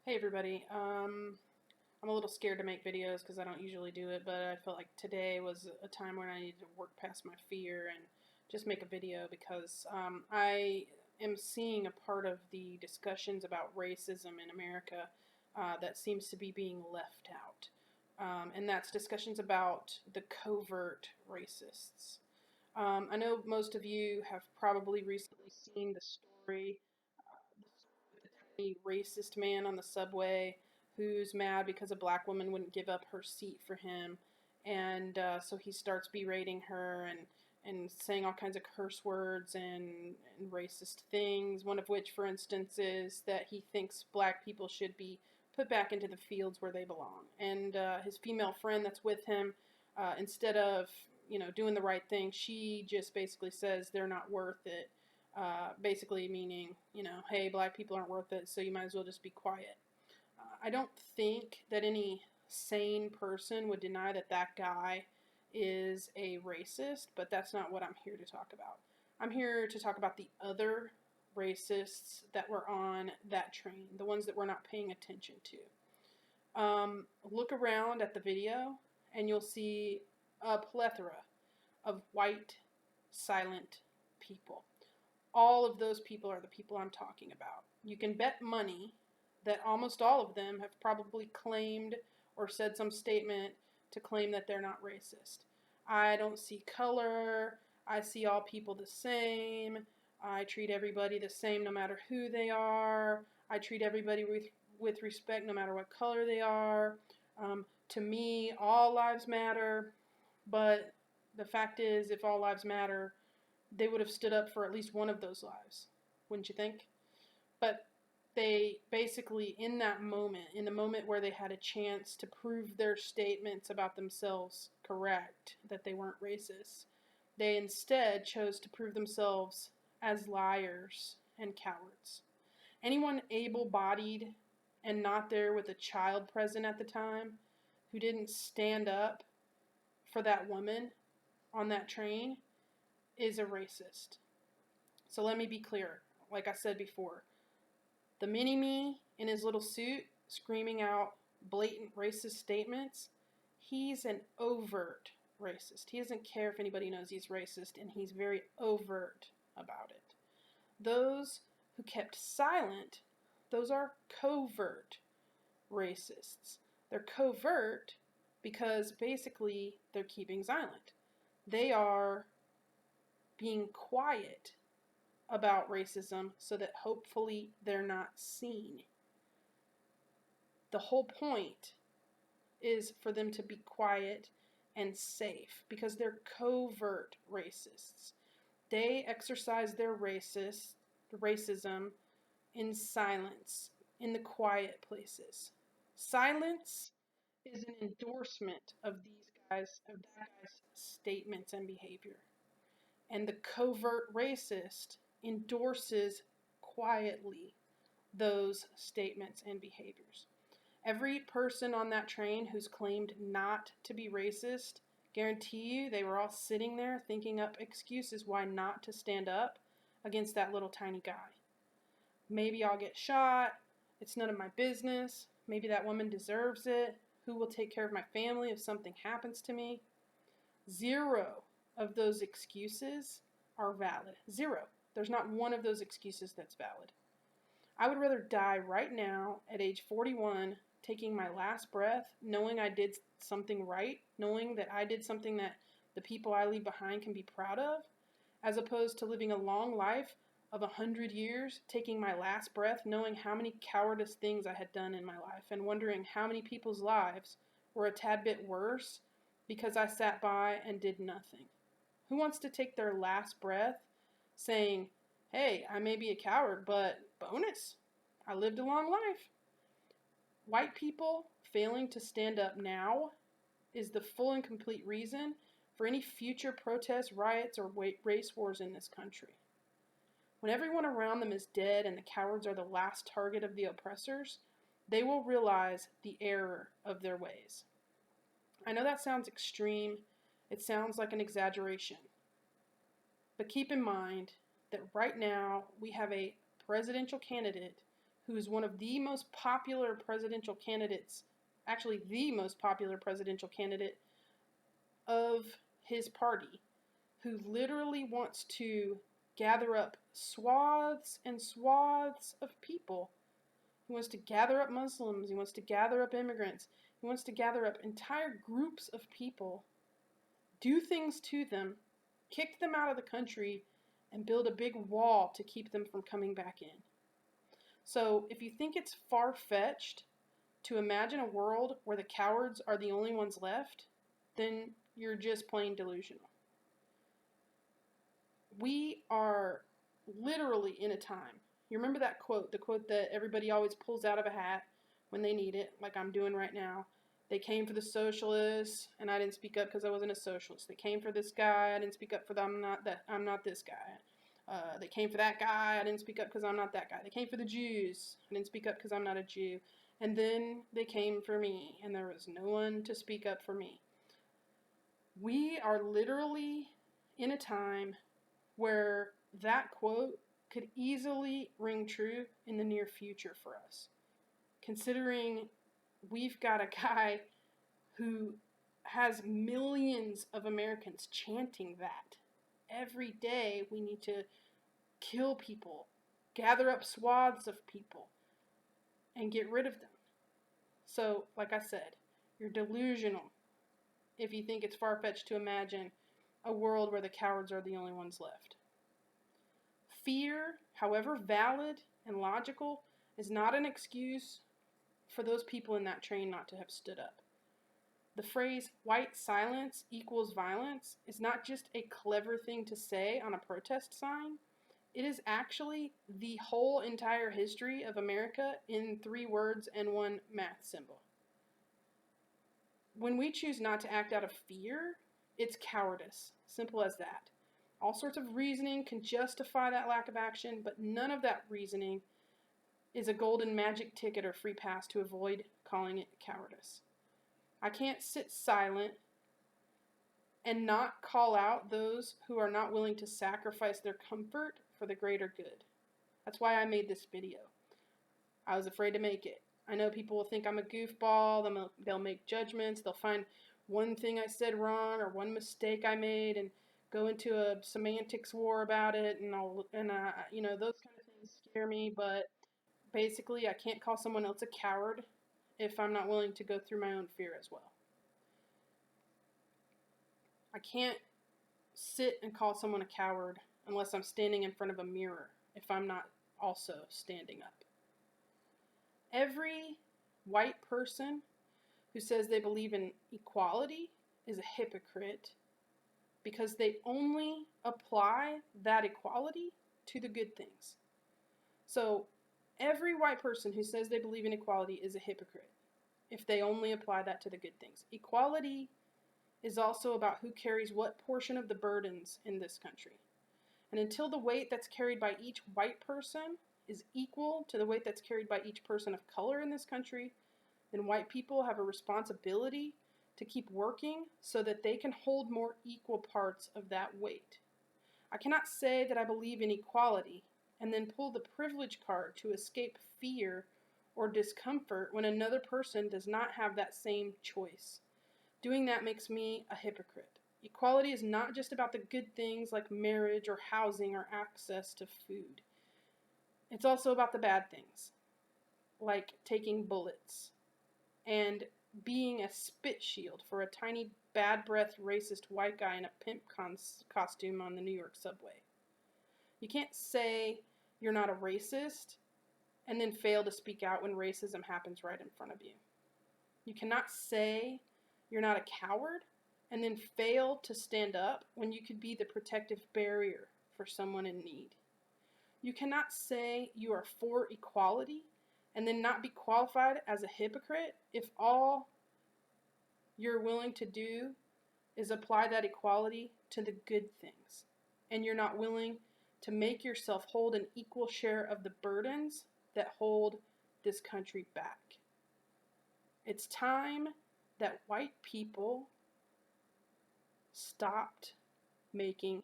Hey everybody. I'm a little scared to make videos because I don't usually do it, but I felt like today was a time when I needed to work past my fear and just make a video because I am seeing a part of the discussions about racism in America that seems to be being left out. And that's discussions about the covert racists. I know most of you have probably recently seen the story with the tiny racist man on the subway who's mad because a black woman wouldn't give up her seat for him. And so he starts berating her and saying all kinds of curse words and racist things. One of which, for instance, is that he thinks black people should be put back into the fields where they belong. And his female friend that's with him, instead of doing the right thing, she just basically says they're not worth it. Basically meaning, hey, black people aren't worth it, so you might as well just be quiet. I don't think that any sane person would deny that that guy is a racist, but that's not what I'm here to talk about. I'm here to talk about the other racists that were on that train, the ones that we're not paying attention to. Look around at the video and you'll see a plethora of white, silent people. All of those people are the people I'm talking about. You can bet money that almost all of them have probably claimed or said some statement to claim that they're not racist. I don't see color. I see all people the same. I treat everybody the same no matter who they are. I treat everybody with respect no matter what color they are. To me, all lives matter. But the fact is, if all lives matter, they would have stood up for at least one of those lives, wouldn't you think? But they basically, in that moment, in the moment where they had a chance to prove their statements about themselves correct, that they weren't racist, they instead chose to prove themselves as liars and cowards. Anyone able bodied and not there with a child present at the time who didn't stand up for that woman on that train is a racist. So let me be clear. Like I said before, the mini-me in his little suit screaming out blatant racist statements, he's an overt racist. He doesn't care if anybody knows he's racist, and he's very overt about it. Those who kept silent, those are covert racists. They're covert because basically they're keeping silent. They are being quiet about racism so that hopefully they're not seen. The whole point is for them to be quiet and safe because they're covert racists. They exercise their racism in silence, in the quiet places. Silence is an endorsement of that guy's statements and behavior. And the covert racist endorses quietly those statements and behaviors. Every person on that train who's claimed not to be racist, guarantee you they were all sitting there thinking up excuses why not to stand up against that little tiny guy. Maybe I'll get shot. It's none of my business. Maybe that woman deserves it. Who will take care of my family if something happens to me? Zero of those excuses are valid. Zero. There's not one of those excuses that's valid. I would rather die right now at age 41, taking my last breath, knowing I did something right, knowing that I did something that the people I leave behind can be proud of, as opposed to living a long life of 100 years, taking my last breath, knowing how many cowardice things I had done in my life, and wondering how many people's lives were a tad bit worse because I sat by and did nothing. Who wants to take their last breath saying, hey, I may be a coward, but bonus, I lived a long life? White people failing to stand up now is the full and complete reason for any future protests, riots, or race wars in this country. When everyone around them is dead and the cowards are the last target of the oppressors, they will realize the error of their ways. I know that sounds extreme. It sounds like an exaggeration. But keep in mind that right now we have a presidential candidate who is one of the most popular presidential candidates, actually the most popular presidential candidate of his party, who literally wants to gather up swaths and swaths of people. He wants to gather up Muslims. He wants to gather up immigrants. He wants to gather up entire groups of people, do things to them, kick them out of the country, and build a big wall to keep them from coming back in. So if you think it's far-fetched to imagine a world where the cowards are the only ones left, then you're just plain delusional. We are literally in a time. You remember that quote, the quote that everybody always pulls out of a hat when they need it, like I'm doing right now. They came for the socialists, and I didn't speak up because I wasn't a socialist. They came for this guy, I didn't speak up for them. I'm not this guy. They came for that guy, I didn't speak up because I'm not that guy. They came for the Jews, I didn't speak up because I'm not a Jew. And then they came for me, and there was no one to speak up for me. We are literally in a time where that quote could easily ring true in the near future for us, considering we've got a guy who has millions of Americans chanting that. Every day we need to kill people, gather up swaths of people, and get rid of them. So, like I said, you're delusional if you think it's far-fetched to imagine a world where the cowards are the only ones left. Fear, however valid and logical, is not an excuse for those people in that train not to have stood up. The phrase white silence equals violence is not just a clever thing to say on a protest sign. It is actually the whole entire history of America in 3 words and 1 math symbol. When we choose not to act out of fear, it's cowardice. Simple as that. All sorts of reasoning can justify that lack of action, but none of that reasoning is a golden magic ticket or free pass to avoid calling it cowardice. I can't sit silent and not call out those who are not willing to sacrifice their comfort for the greater good. That's why I made this video. I was afraid to make it. I know people will think I'm a goofball, they'll make judgments, they'll find one thing I said wrong or one mistake I made and go into a semantics war about it, and those kind of things scare me, but basically I can't call someone else a coward if I'm not willing to go through my own fear as well. I can't sit and call someone a coward unless I'm standing in front of a mirror if I'm not also standing up. Every white person who says they believe in equality is a hypocrite because they only apply that equality to the good things. So every white person who says they believe in equality is a hypocrite if they only apply that to the good things. Equality is also about who carries what portion of the burdens in this country. And until the weight that's carried by each white person is equal to the weight that's carried by each person of color in this country, then white people have a responsibility to keep working so that they can hold more equal parts of that weight. I cannot say that I believe in equality and then pull the privilege card to escape fear or discomfort when another person does not have that same choice. Doing that makes me a hypocrite. Equality is not just about the good things like marriage or housing or access to food. It's also about the bad things, like taking bullets and being a spit shield for a tiny bad-breathed racist white guy in a pimp costume on the New York subway. You can't say you're not a racist and then fail to speak out when racism happens right in front of you. You cannot say you're not a coward and then fail to stand up when you could be the protective barrier for someone in need. You cannot say you are for equality and then not be qualified as a hypocrite if all you're willing to do is apply that equality to the good things, and you're not willing to make yourself hold an equal share of the burdens that hold this country back. It's time that white people stopped making